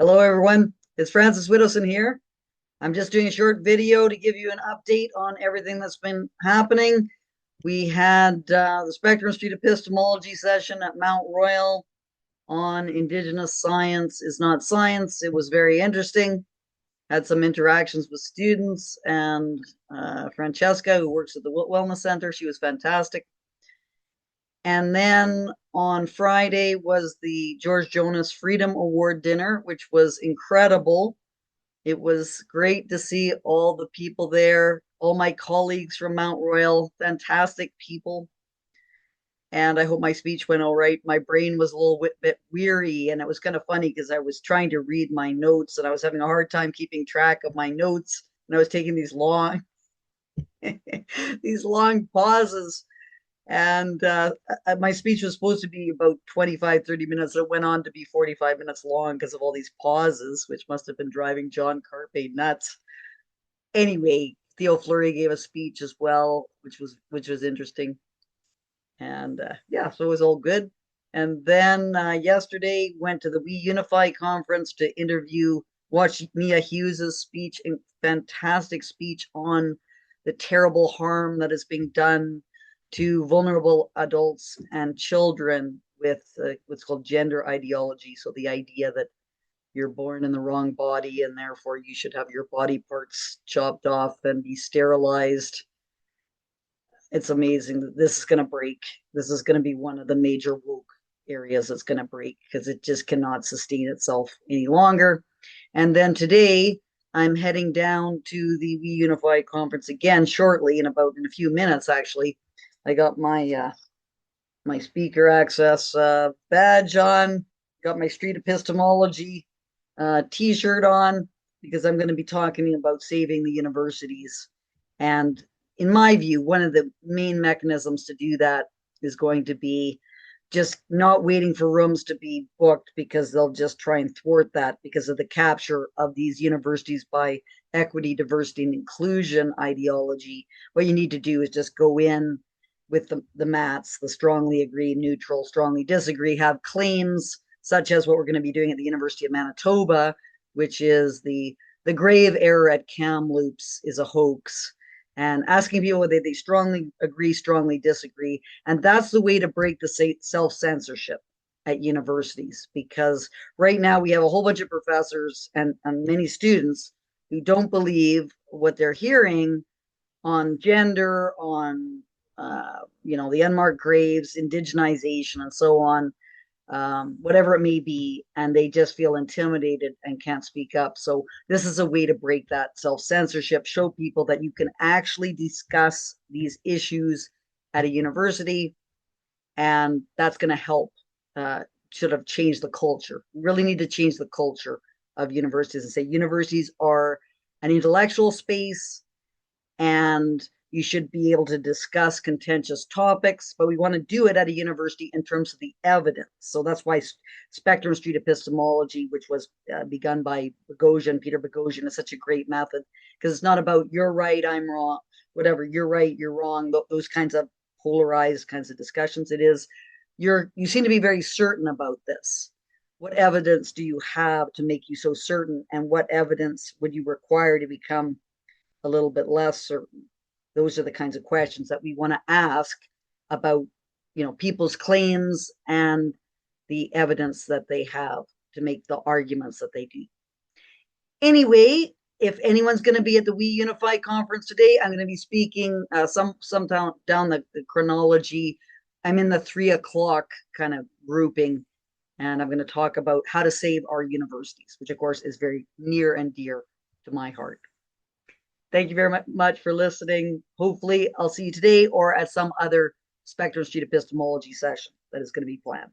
Hello, everyone. It's Francis Widdowson here. I'm just doing a short video to give you an update on everything that's been happening. We had the Spectrum Street Epistemology session at Mount Royal on Indigenous Science is Not Science. It was very interesting. Had some interactions with students and Francesca, who works at the Wellness Center. She was fantastic. And then on Friday was the George Jonas Freedom Award dinner, which was incredible. It was great to see all the people there, all my colleagues from Mount Royal, fantastic people. And I hope my speech went all right. My brain was a little bit weary, and it was kind of funny because I was trying to read my notes and I was having a hard time keeping track of my notes. And I was taking these long, these long pauses. And my speech was supposed to be about 25, 30 minutes. It went on to be 45 minutes long because of all these pauses, which must have been driving John Carpe nuts. Anyway, Theo Fleury gave a speech as well, which was interesting. And yeah, so it was all good. And then yesterday went to the We Unify Conference to watch Mia Hughes's speech, a fantastic speech on the terrible harm that is being done to vulnerable adults and children with what's called gender ideology. So the idea that you're born in the wrong body and therefore you should have your body parts chopped off and be sterilized. It's amazing that this is going to break. This is going to be one of the major woke areas that's going to break because it just cannot sustain itself any longer. And then today, I'm heading down to the We Unify conference again shortly, in a few minutes. Actually, I got my speaker access badge on, got my street epistemology T-shirt on because I'm going to be talking about saving the universities. And in my view, one of the main mechanisms to do that is going to be just not waiting for rooms to be booked because they'll just try and thwart that because of the capture of these universities by equity, diversity, and inclusion ideology. What you need to do is just go in with the mats, the strongly agree, neutral, strongly disagree, have claims such as what we're going to be doing at the University of Manitoba, which is the grave error at Kamloops is a hoax, and asking people whether they strongly agree, strongly disagree. And that's the way to break the self-censorship at universities, because right now we have a whole bunch of professors and many students who don't believe what they're hearing on gender, on the unmarked graves, indigenization, and so on, whatever it may be, and they just feel intimidated and can't speak up. So this is a way to break that self-censorship, show people that you can actually discuss these issues at a university, and that's going to help sort of change the culture. We really need to change the culture of universities and say universities are an intellectual space and you should be able to discuss contentious topics, but we want to do it at a university in terms of the evidence. So that's why Spectrum Street Epistemology, which was begun by Peter Boghossian, is such a great method because it's not about you're right, I'm wrong, whatever, you're right, you're wrong, those kinds of polarized kinds of discussions. It is, you seem to be very certain about this. What evidence do you have to make you so certain? And what evidence would you require to become a little bit less certain? Those are the kinds of questions that we want to ask about, people's claims and the evidence that they have to make the arguments that they do. Anyway, if anyone's going to be at the We Unify conference today, I'm going to be speaking some down the chronology. I'm in the 3 o'clock kind of grouping, and I'm going to talk about how to save our universities, which of course is very near and dear to my heart. Thank you very much for listening. Hopefully, I'll see you today or at some other Spectrum Street Epistemology session that is going to be planned.